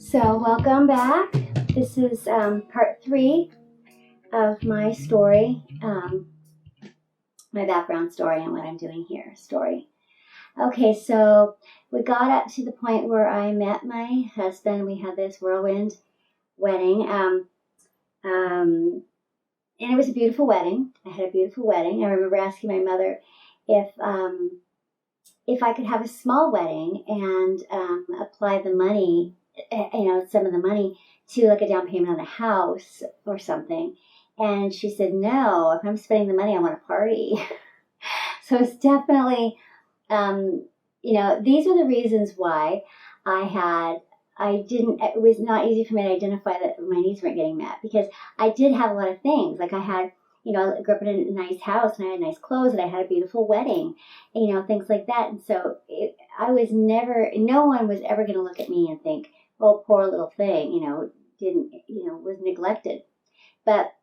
So welcome back. This is part 3 of my story, my background story and what I'm doing here story. Okay, so we got up to the point where I met my husband. We had this whirlwind wedding, and it was a beautiful wedding. I had a beautiful wedding. I remember asking my mother if I could have a small wedding and apply the money, some of the money to like a down payment on a house or something. And she said, no, if I'm spending the money, I want a party. So it's definitely, these are the reasons why it was not easy for me to identify that my needs weren't getting met, because I did have a lot of things. Like I had, I grew up in a nice house and I had nice clothes and I had a beautiful wedding, things like that. And so no one was ever going to look at me and think, oh, poor little thing, was neglected. But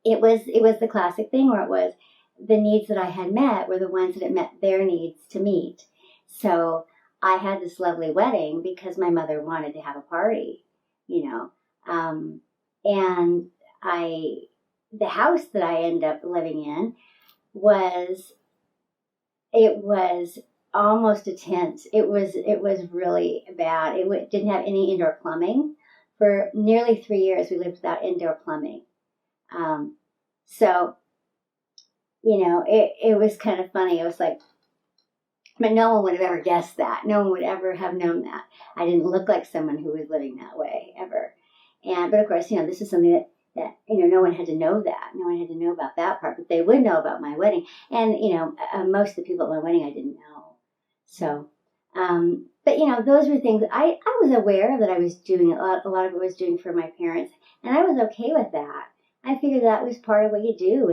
it was the classic thing where it was the needs that I had met were the ones that it met their needs to meet. So I had this lovely wedding because my mother wanted to have a party, and the house that I ended up living in was almost a tent. It was really bad. It didn't have any indoor plumbing. For nearly 3 years, we lived without indoor plumbing. It was kind of funny. It was like, but no one would have ever guessed that. No one would ever have known that. I didn't look like someone who was living that way ever. But of course, this is something that no one had to know that. No one had to know about that part, but they would know about my wedding. And, most of the people at my wedding I didn't know. So, but those were things I was aware that I was doing. A lot of it was doing for my parents, and I was okay with that. I figured that was part of what you do.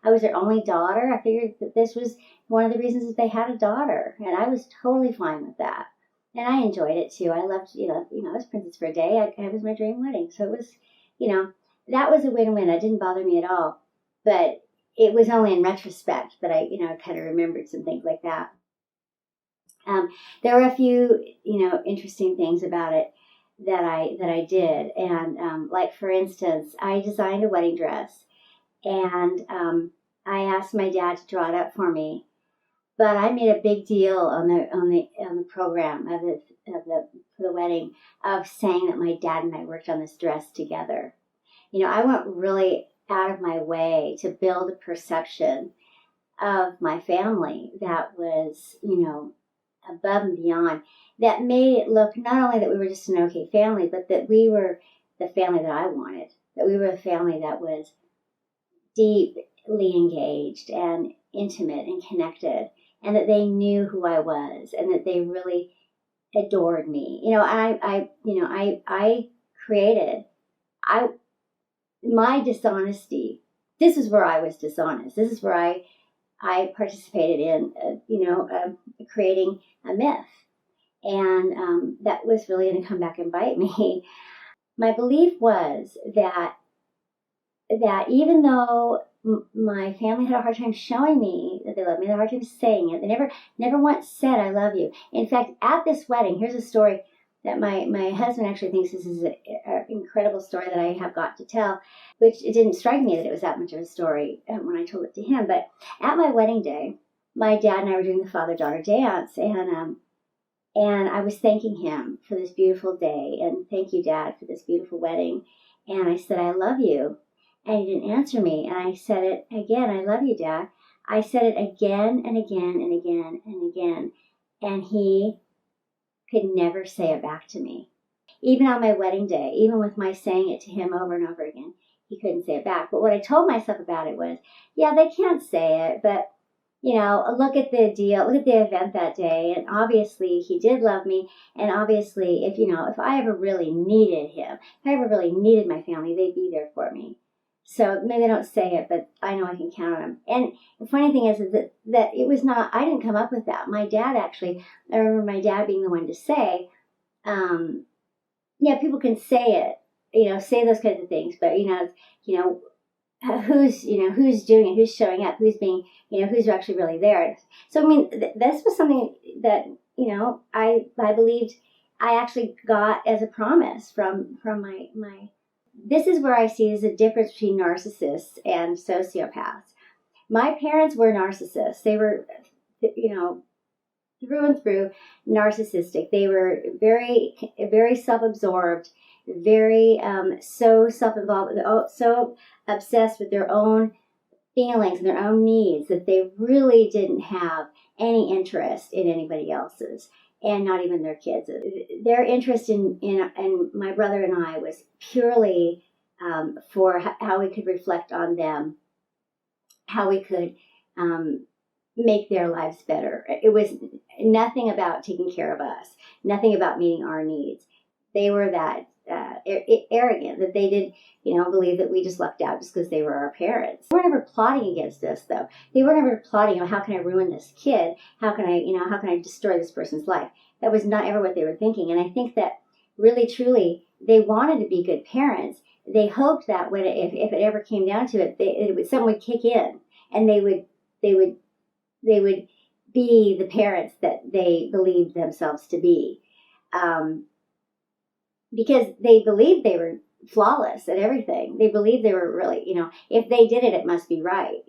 I was their only daughter. I figured that this was one of the reasons that they had a daughter, and I was totally fine with that. And I enjoyed it too. I loved, I was princess for a day. It was my dream wedding, so it was, that was a win-win. It didn't bother me at all. But it was only in retrospect that I kind of remembered some things like that. There were a few, interesting things about it that I did. And like, for instance, I designed a wedding dress, and I asked my dad to draw it up for me. But I made a big deal on the program for the wedding of saying that my dad and I worked on this dress together. I went really out of my way to build a perception of my family that was, above and beyond, that made it look not only that we were just an okay family, but that we were the family that I wanted, that we were a family that was deeply engaged and intimate and connected, and that they knew who I was, and that they really adored me. My dishonesty. This is where I was dishonest. This is where I participated in, creating a myth. And that was really going to come back and bite me. My belief was that even though my family had a hard time showing me that they loved me, they had a hard time saying it, they never once said, I love you. In fact, at this wedding, here's a story that my husband actually thinks this is an incredible story that I have got to tell, which it didn't strike me that it was that much of a story when I told it to him. But at my wedding day, my dad and I were doing the father-daughter dance, and I was thanking him for this beautiful day, and thank you, Dad, for this beautiful wedding. And I said, I love you. And he didn't answer me. And I said it again, I love you, Dad. I said it again and again and again and again. And he could never say it back to me. Even on my wedding day, even with my saying it to him over and over again, he couldn't say it back. But what I told myself about it was, yeah, they can't say it, but look at the event that day, and obviously he did love me, and obviously if I ever really needed him, if I ever really needed my family, they'd be there for me. So maybe they don't say it, but I know I can count on them. And the funny thing is that it was not, I didn't come up with that. My dad actually, I remember my dad being the one to say, people can say it, say those kinds of things, but who's doing it, who's showing up, who's being, who's actually really there. So, this was something that, I believed I actually got as a promise from my. This is where I see is a difference between narcissists and sociopaths. My parents were narcissists. They were, through and through narcissistic. They were very self-absorbed, very so self-involved, so obsessed with their own feelings and their own needs that they really didn't have any interest in anybody else's, and not even their kids. Their interest in my brother and I was purely for how we could reflect on them, how we could make their lives better. It was nothing about taking care of us, nothing about meeting our needs. They were that arrogant that they did, believe that we just lucked out just because they were our parents. They were never plotting against us, though. They were never plotting, how can I ruin this kid? How can I destroy this person's life? That was not ever what they were thinking. And I think that really, truly, they wanted to be good parents. They hoped that if it ever came down to it, someone would kick in, and they would be the parents that they believed themselves to be. Because they believed they were flawless at everything. They believed they were really, if they did it, it must be right.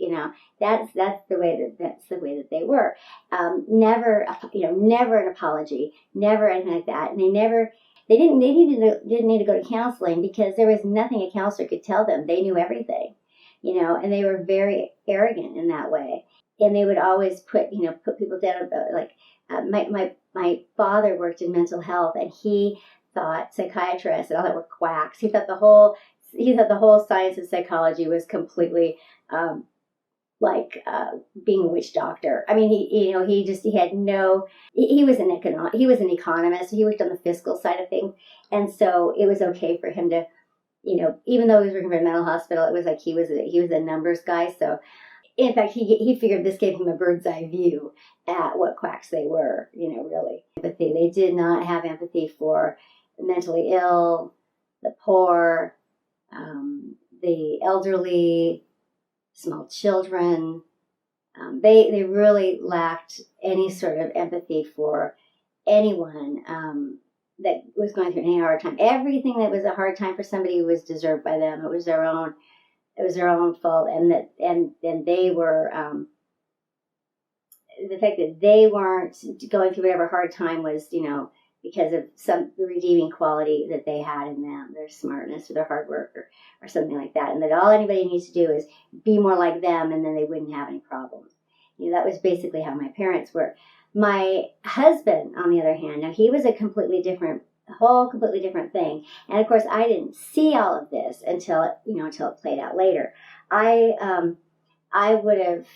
That's the way that they were. Never an apology, never anything like that. And they didn't need to go to counseling because there was nothing a counselor could tell them. They knew everything, and they were very arrogant in that way. And they would always put people down. My father worked in mental health, and he thought psychiatrists and all that were quacks. He thought the whole science of psychology was completely being a witch doctor. I mean, he was an economist. He worked on the fiscal side of things, and so it was okay for him to, even though he was working for a mental hospital, it was like he was a numbers guy. So, in fact, he figured this gave him a bird's eye view at what quacks they were. Really, empathy. They did not have empathy for the mentally ill, the poor, the elderly, small children. They really lacked any sort of empathy for anyone that was going through any hard time. Everything that was a hard time for somebody was deserved by them. It was their own fault, and they were the fact that they weren't going through whatever hard time was, because of some redeeming quality that they had in them, their smartness or their hard work or something like that. And that all anybody needs to do is be more like them, and then they wouldn't have any problems. That was basically how my parents were. My husband, on the other hand, now he was a completely different thing. And of course, I didn't see all of this until it played out later. I wouldn't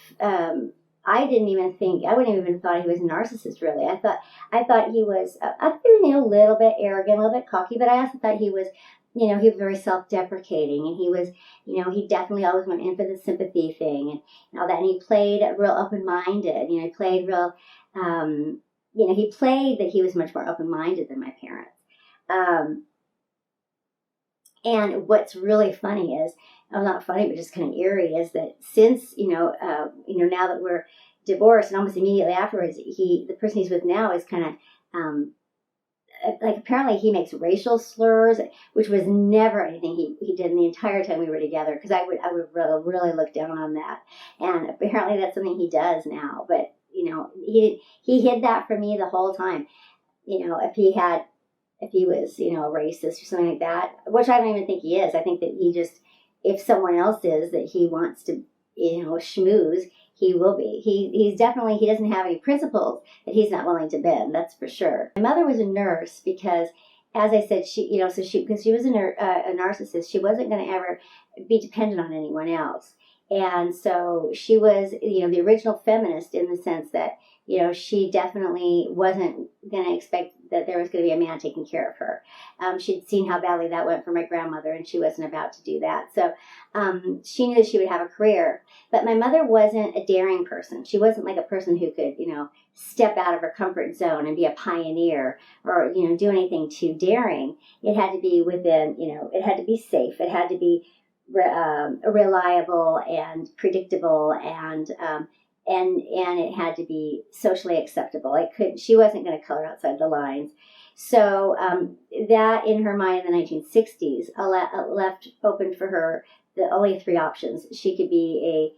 even thought he was a narcissist, really. I thought he was, a little bit arrogant, a little bit cocky, but I also thought he was, he was very self-deprecating, and he was, he definitely always went in for the sympathy thing and all that. And he played real open-minded, he played real, he played that he was much more open-minded than my parents. And what's really funny is, not funny, but just kind of eerie, is that since, now that we're divorced, and almost immediately afterwards, the person he's with now is kind of, apparently he makes racial slurs, which was never anything he did in the entire time we were together, because I would really look down on that. And apparently that's something he does now, but, he hid that from me the whole time. If he was, a racist or something like that, which I don't even think he is. I think that he just, if someone else is that he wants to, schmooze, he will be. He doesn't have any principles that he's not willing to bend. That's for sure. My mother was a nurse because, as I said, because she was a narcissist, she wasn't going to ever be dependent on anyone else. And so she was, the original feminist in the sense that, she definitely wasn't going to expect that there was going to be a man taking care of her. She'd seen how badly that went for my grandmother, and she wasn't about to do that. So she knew that she would have a career. But my mother wasn't a daring person. She wasn't like a person who could, step out of her comfort zone and be a pioneer or, do anything too daring. It had to be within, it had to be safe. It had to be reliable and predictable, and it had to be socially acceptable. She wasn't going to color outside the lines. So that in her mind in the 1960s left open for her the only three options. She could be a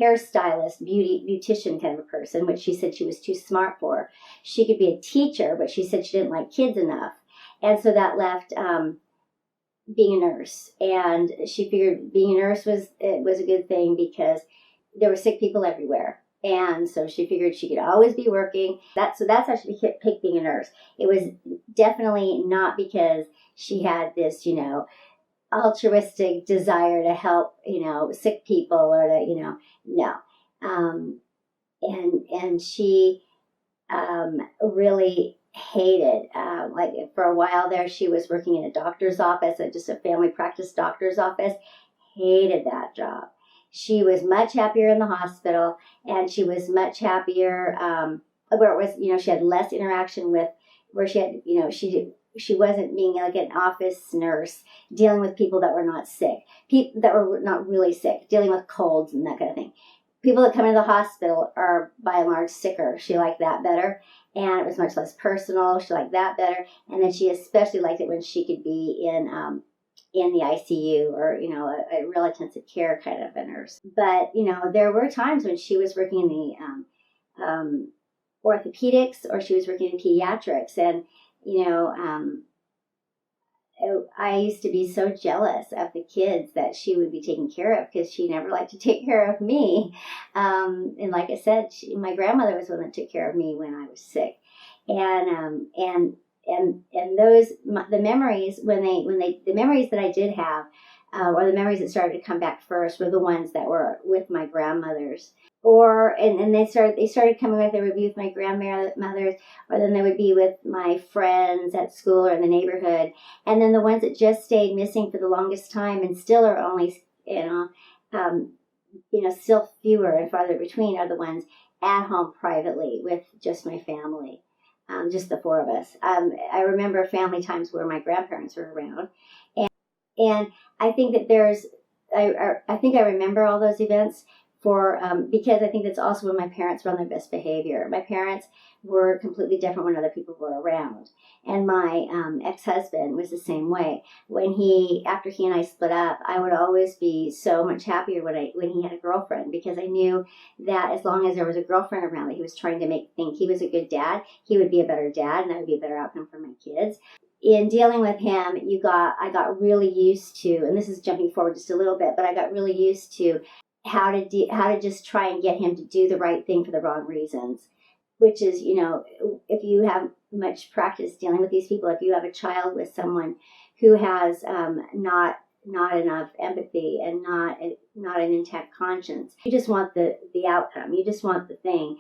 hairstylist, beautician kind of a person, which she said she was too smart for. She could be a teacher, but she said she didn't like kids enough. And so that left being a nurse. And she figured being a nurse was a good thing because there were sick people everywhere. And so she figured she could always be working. So that's how she picked being a nurse. It was definitely not because she had this, altruistic desire to help, sick people or to, no. And she really hated, like for a while there, she was working in a doctor's office, just a family practice doctor's office, hated that job. She was much happier in the hospital, and she was much happier where it was, she had less interaction with, where she had, she wasn't being like an office nurse dealing with people that were not sick, people that were not really sick, dealing with colds and that kind of thing. People that come into the hospital are by and large sicker. She liked that better, and it was much less personal. She liked that better, and then she especially liked it when she could be in the ICU or, a real intensive care kind of a nurse. But, there were times when she was working in the orthopedics or she was working in pediatrics. And, I used to be so jealous of the kids that she would be taking care of because she never liked to take care of me. And like I said, my grandmother was the one that took care of me when I was sick. And those, the memories the memories that I did have, or the memories that started to come back first were the ones that were with my grandmothers. And they started coming with, they would be with my grandmothers, or then they would be with my friends at school or in the neighborhood. And then the ones that just stayed missing for the longest time and still are only, still fewer and farther between are the ones at home privately with just my family. Just the four of us. I remember family times where my grandparents were around. And I think that I think I remember all those events because I think that's also when my parents were on their best behavior. My parents were completely different when other people were around. And my ex-husband was the same way. After he and I split up, I would always be so much happier when he had a girlfriend, because I knew that as long as there was a girlfriend around that he was trying to think he was a good dad, he would be a better dad, and that would be a better outcome for my kids. In dealing with him, I got really used to, and this is jumping forward just a little bit, but I got really used to how to just try and get him to do the right thing for the wrong reasons. Which is, if you have much practice dealing with these people, if you have a child with someone who has not enough empathy and not an intact conscience, you just want the outcome. You just want the thing.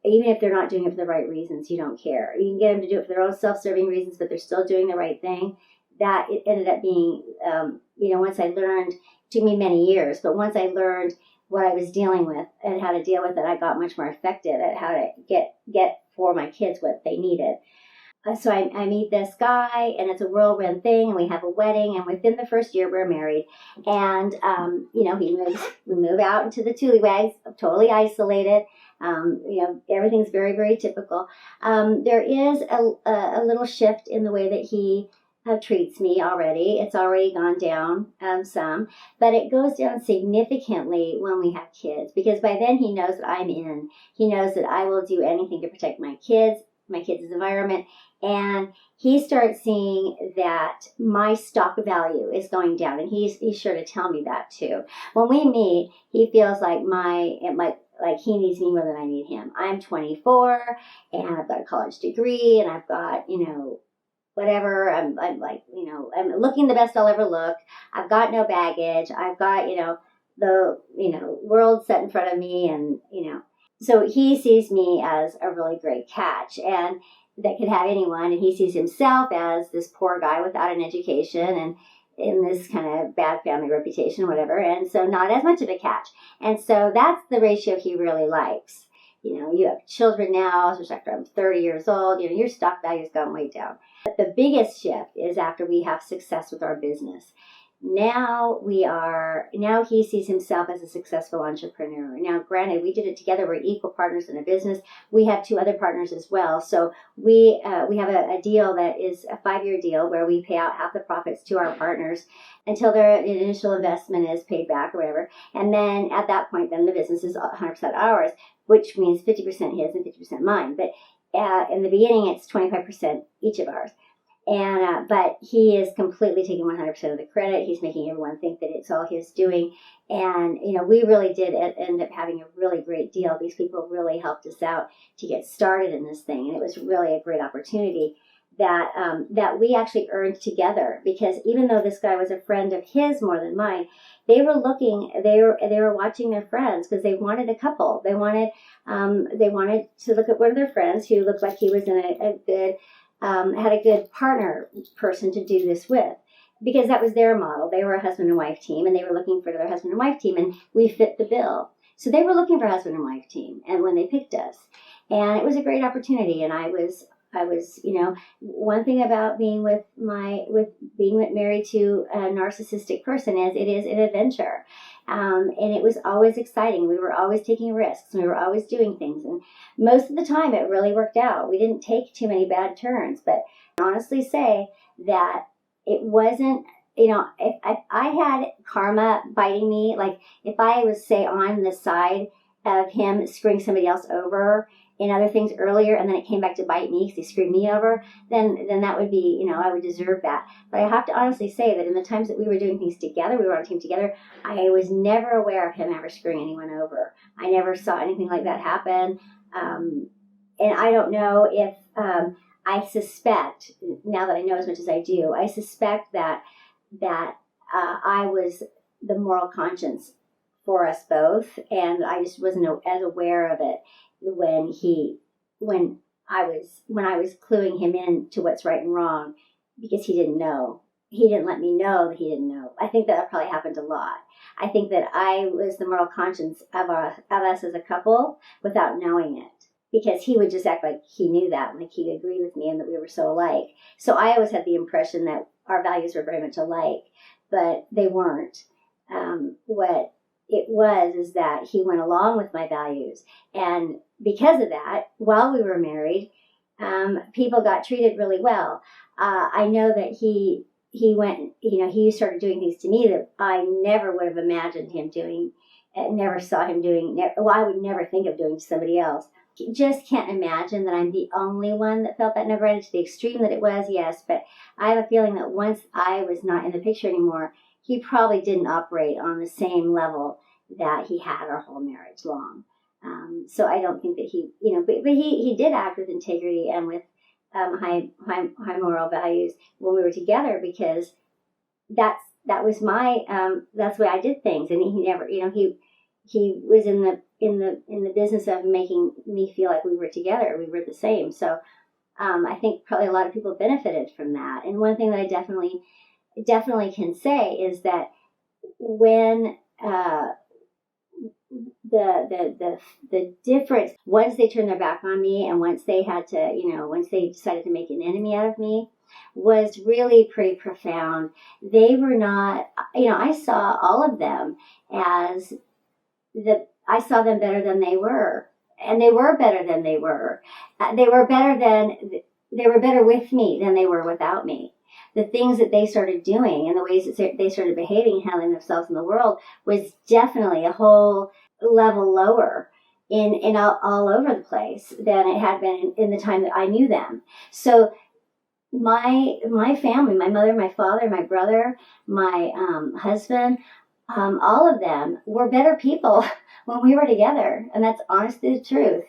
Even if they're not doing it for the right reasons, you don't care. You can get them to do it for their own self-serving reasons, but they're still doing the right thing. That it ended up being, once I learned, it took me many years, but once I learned what I was dealing with and how to deal with it, I got much more effective at how to get for my kids what they needed. So I meet this guy, and it's a whirlwind thing, and we have a wedding, and within the first year we're married. And we move out into the Tullywags, totally isolated. Everything's very, very typical. There is a little shift in the way that he treats me already. It's already gone down some, but it goes down significantly when we have kids, because by then he knows that I'm in. He knows that I will do anything to protect my kids' environment, and he starts seeing that my stock value is going down, and he's sure to tell me that too. When we meet, he feels like like he needs me more than I need him. I'm 24, and I've got a college degree, and I've got, whatever. I'm like, I'm looking the best I'll ever look. I've got no baggage. I've got, the, world set in front of me, and, so he sees me as a really great catch, and that could have anyone, and he sees himself as this poor guy without an education and in this kind of bad family reputation, whatever, and so not as much of a catch. And so that's the ratio he really likes. You have children now, especially after I'm 30 years old, your stock value's gone way down. But the biggest shift is after we have success with our business. Now he sees himself as a successful entrepreneur. Now, granted, we did it together. We're equal partners in a business. We have 2 other partners as well. So we have a deal that is a 5-year deal where we pay out half the profits to our partners until their initial investment is paid back or whatever. And then at that point, then the business is 100% ours, which means 50% his and 50% mine. But in the beginning, it's 25% each of ours. And but he is completely taking 100% of the credit. He's making everyone think that it's all his doing. And, we really did end up having a really great deal. These people really helped us out to get started in this thing. And it was really a great opportunity that we actually earned together, because even though this guy was a friend of his more than mine, they were watching their friends because they wanted a couple. They wanted to look at one of their friends who looked like he was in a good, had a good partner person to do this with, because that was their model. They were a husband and wife team, and they were looking for their husband and wife team, and we fit the bill. So they were looking for a husband and wife team, and when they picked us, and it was a great opportunity. And I was, one thing about being married to a narcissistic person is it is an adventure. And it was always exciting. We were always taking risks. We were always doing things. And most of the time it really worked out. We didn't take too many bad turns, but I honestly say that it wasn't, if I had karma biting me, like if I was, say, on the side of him screwing somebody else over in other things earlier, and then it came back to bite me because he screwed me over, then that would be, I would deserve that. But I have to honestly say that in the times that we were doing things together, we were on a team together, I was never aware of him ever screwing anyone over. I never saw anything like that happen. And I don't know if, I suspect, now that I know as much as I do, I suspect that I was the moral conscience for us both, and I just wasn't as aware of it when I was cluing him in to what's right and wrong, because he didn't know. He didn't let me know that he didn't know. I think that probably happened a lot. I think that I was the moral conscience of us as a couple without knowing it, because he would just act like he knew that, like he agreed with me and that we were so alike. So I always had the impression that our values were very much alike, but they weren't. What it was is that he went along with my values. And because of that, while we were married, people got treated really well. I know that he went, he started doing things to me that I never would have imagined him doing, never saw him doing, I would never think of doing to somebody else. Just can't imagine that I'm the only one that felt that. Never ended to the extreme that it was, yes, but I have a feeling that once I was not in the picture anymore, he probably didn't operate on the same level that he had our whole marriage long. So I don't think that he, but he did act with integrity and with high moral values when we were together, because that was that's the way I did things. And he never, he was in the business of making me feel like we were together, we were the same. So I think probably a lot of people benefited from that. And one thing that I definitely can say is that when the difference, once they turned their back on me and once they had to, once they decided to make an enemy out of me, was really pretty profound. They were not, I saw all of them as I saw them better than they were, and they were better than they were. They were better with me than they were without me. The things that they started doing and the ways that they started behaving and handling themselves in the world was definitely a whole level lower in all over the place than it had been in the time that I knew them. So my family, my mother, my father, my brother, my husband, all of them were better people when we were together. And that's honestly the truth,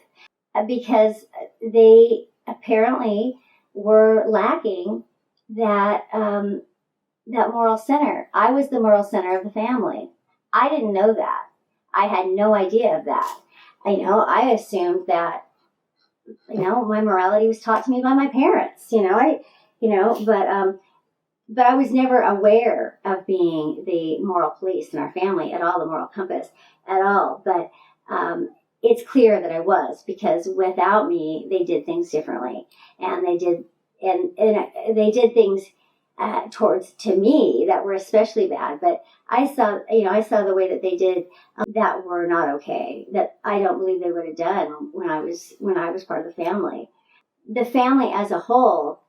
because they apparently were lacking that moral center. I was the moral center of the family. I didn't know that. I had no idea of that. I assumed that, my morality was taught to me by my parents, but I was never aware of being the moral police in our family at all, the moral compass at all. But it's clear that I was, because without me, they did things differently, and they did things towards to me that were especially bad. But I saw the way that they did that were not okay. That I don't believe they would have done when I was part of the family. The family as a whole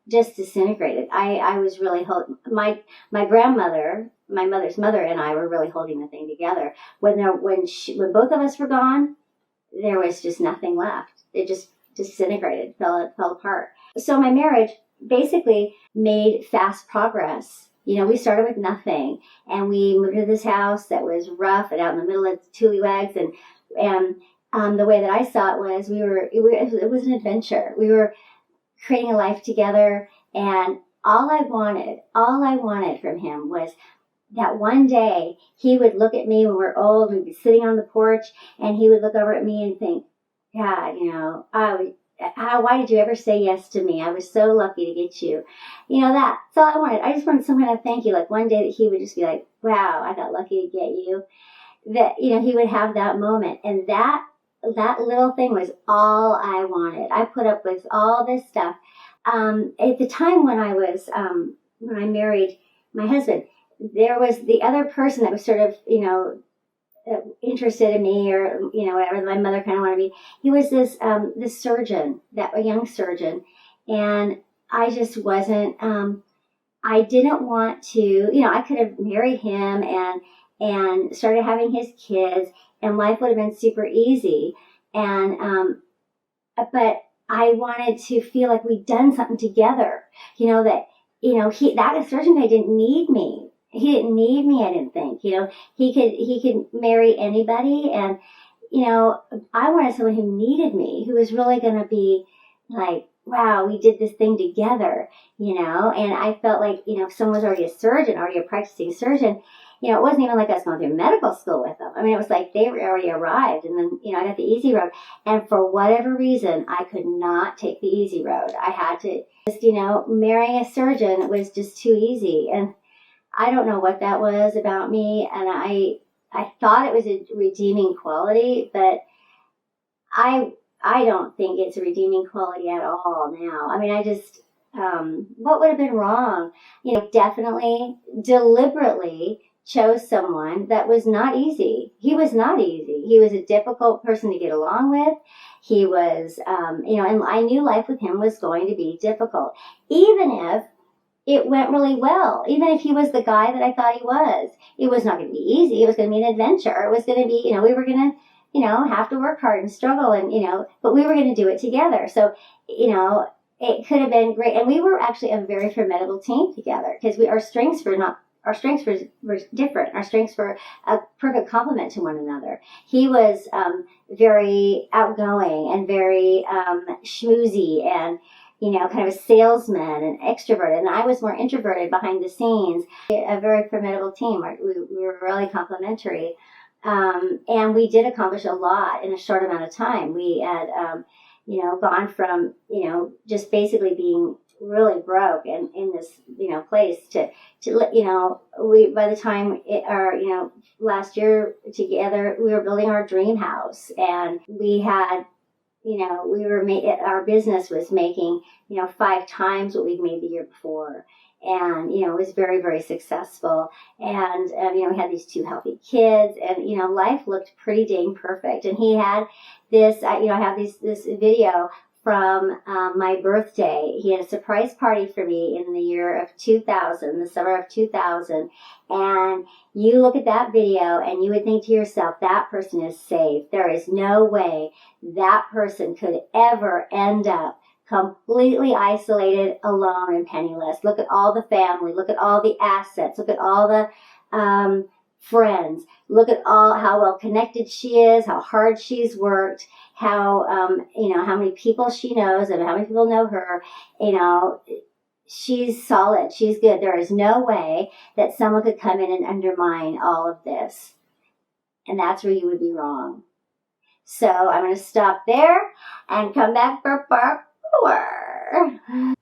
just disintegrated. I was really my grandmother, my mother's mother, and I were really holding the thing together. When both of us were gone, there was just nothing left. It just disintegrated, fell apart. So my marriage basically made fast progress. We started with nothing, and we moved to this house that was rough and out in the middle of Tullywags, and the way that I saw it was it was an adventure. We were creating a life together, and all I wanted from him was that one day he would look at me when we're old, we'd be sitting on the porch, and he would look over at me and think, God, why did you ever say yes to me? I was so lucky to get you. That's all I wanted. I just wanted some kind of thank you. Like one day that he would just be like, wow, I got lucky to get you. That, he would have that moment. And that little thing was all I wanted. I put up with all this stuff. At the time when I married my husband, there was the other person that was sort of, interested in me, or whatever my mother kind of wanted me. He was this surgeon, a young surgeon, and I just wasn't. I didn't want to. I could have married him and started having his kids, and life would have been super easy. And but I wanted to feel like we'd done something together. That surgeon guy didn't need me. He didn't need me, I didn't think. He could marry anybody, and I wanted someone who needed me, who was really going to be like, wow, we did this thing together, and I felt like, if someone was already a surgeon, already a practicing surgeon, it wasn't even like I was going through medical school with them. I mean, it was like they already arrived, and then, I got the easy road, and for whatever reason, I could not take the easy road. I had to just, marrying a surgeon was just too easy, and I don't know what that was about me, and I thought it was a redeeming quality, but I don't think it's a redeeming quality at all now. I mean, I just, what would have been wrong? Definitely, deliberately chose someone that was not easy. He was not easy. He was a difficult person to get along with. He was, and I knew life with him was going to be difficult, even if it went really well. Even if he was the guy that I thought he was, it was not going to be easy. It was going to be an adventure. It was going to be, we were going to, have to work hard and struggle, and, but we were going to do it together. So, it could have been great. And we were actually a very formidable team together, because our strengths were different. Our strengths were a perfect complement to one another. He was very outgoing and very schmoozy, and kind of a salesman and extroverted, and I was more introverted behind the scenes. A very formidable team. We were really complementary, and we did accomplish a lot in a short amount of time. We had, gone from, just basically being really broke and in this, place to we, by the time last year together, we were building our dream house, and we had, our business was making, 5 times what we'd made the year before. And, it was very, very successful. And, we had these 2 healthy kids, and, life looked pretty dang perfect. And he had this, I have this video from my birthday. He had a surprise party for me in the year of 2000, the summer of 2000. And you look at that video and you would think to yourself, that person is safe. There is no way that person could ever end up completely isolated, alone, and penniless. Look at all the family. Look at all the assets. Look at all the friends. Look at how well connected she is, how hard she's worked, how how many people she knows, and how many people know her. She's solid. She's good. There is no way that someone could come in and undermine all of this. And that's where you would be wrong. So I'm going to stop there and come back for part 4.